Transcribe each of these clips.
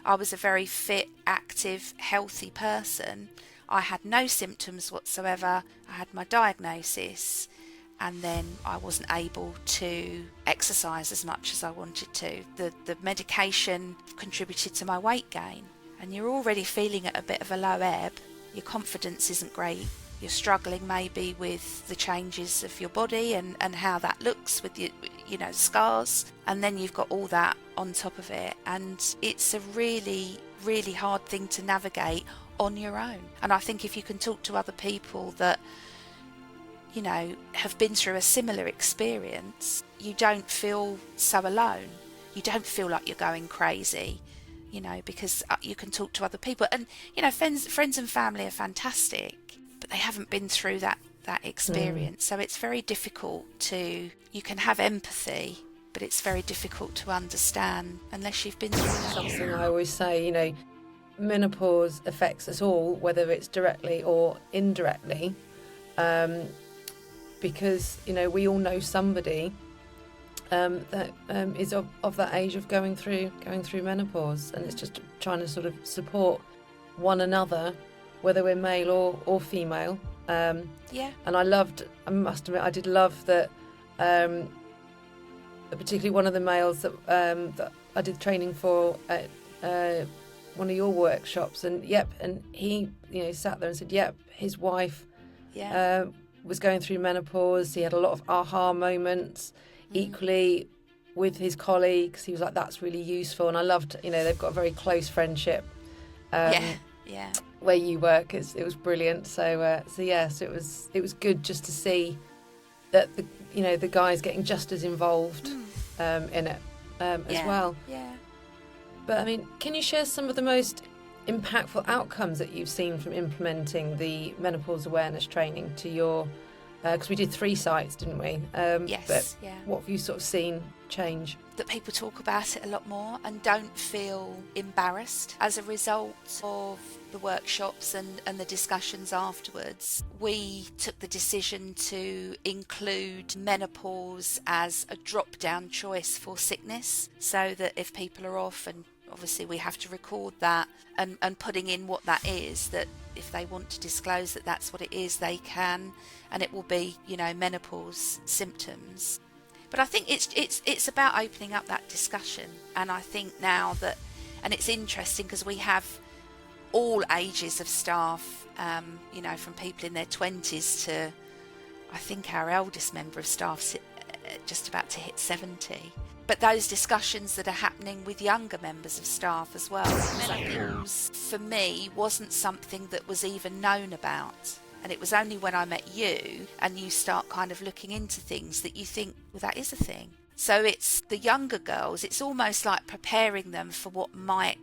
I was a very fit, active, healthy person. I had no symptoms whatsoever. I had my diagnosis, and then I wasn't able to exercise as much as I wanted to. The medication contributed to my weight gain, and you're already feeling at a bit of a low ebb. Your confidence isn't great. You're struggling maybe with the changes of your body and how that looks with your, scars. And then you've got all that on top of it. And it's a really, really hard thing to navigate on your own. And I think if you can talk to other people that, have been through a similar experience, you don't feel so alone. You don't feel like you're going crazy, because you can talk to other people. And, friends and family are fantastic, but they haven't been through that experience. So it's very difficult you can have empathy, but it's very difficult to understand unless you've been through that. Something I always say, menopause affects us all, whether it's directly or indirectly, because, we all know somebody that is of that age of going through menopause, and it's just trying to sort of support one another, whether we're male or female. And I must admit, I did love that, particularly one of the males that I did training for at one of your workshops, and he sat there and said, his wife was going through menopause. He had a lot of aha moments. Equally with his colleagues, he was like, that's really useful. And I loved, they've got a very close friendship. Where you work, it was brilliant. So yes, it was good just to see that the guys getting just as involved in it as well. Yeah. But I mean, can you share some of the most impactful outcomes that you've seen from implementing the menopause awareness training to your? Because we did 3 sites, didn't we? Yes. But what have you sort of seen change? That people talk about it a lot more and don't feel embarrassed as a result of the workshops and the discussions afterwards. We took the decision to include menopause as a drop-down choice for sickness, so that if people are off, and obviously we have to record that, and putting in what that is, that if they want to disclose that that's what it is, they can, and it will be, menopause symptoms. But I think it's about opening up that discussion. And I think now that, and it's interesting because we have all ages of staff, from people in their 20s to, I think our eldest member of staff's just about to hit 70. But those discussions that are happening with younger members of staff as well. Menopause, for me, wasn't something that was even known about. And it was only when I met you and you start kind of looking into things that you think, well, that is a thing. So it's the younger girls, it's almost like preparing them for what might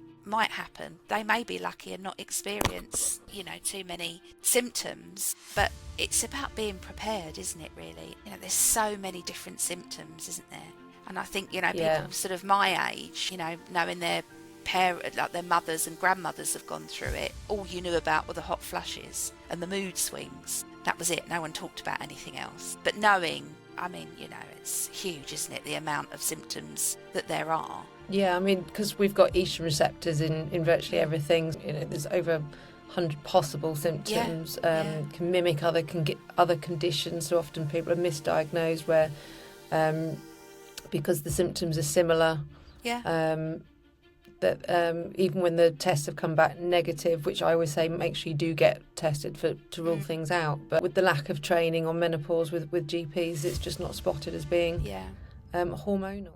happen. They may be lucky and not experience, too many symptoms, but it's about being prepared, isn't it, really? There's so many different symptoms, isn't there? And I think, people sort of my age, knowing their their mothers and grandmothers have gone through it, all you knew about were the hot flushes and the mood swings. That was it. No one talked about anything else. But knowing, it's huge, isn't it, the amount of symptoms that there are. Yeah, because we've got estrogen receptors in virtually everything. There's over 100 possible symptoms. Can mimic other conditions. So often people are misdiagnosed where because the symptoms are similar. That even when the tests have come back negative, which I always say, make sure you do get tested to rule things out. But with the lack of training on menopause with GPs, it's just not spotted as being hormonal.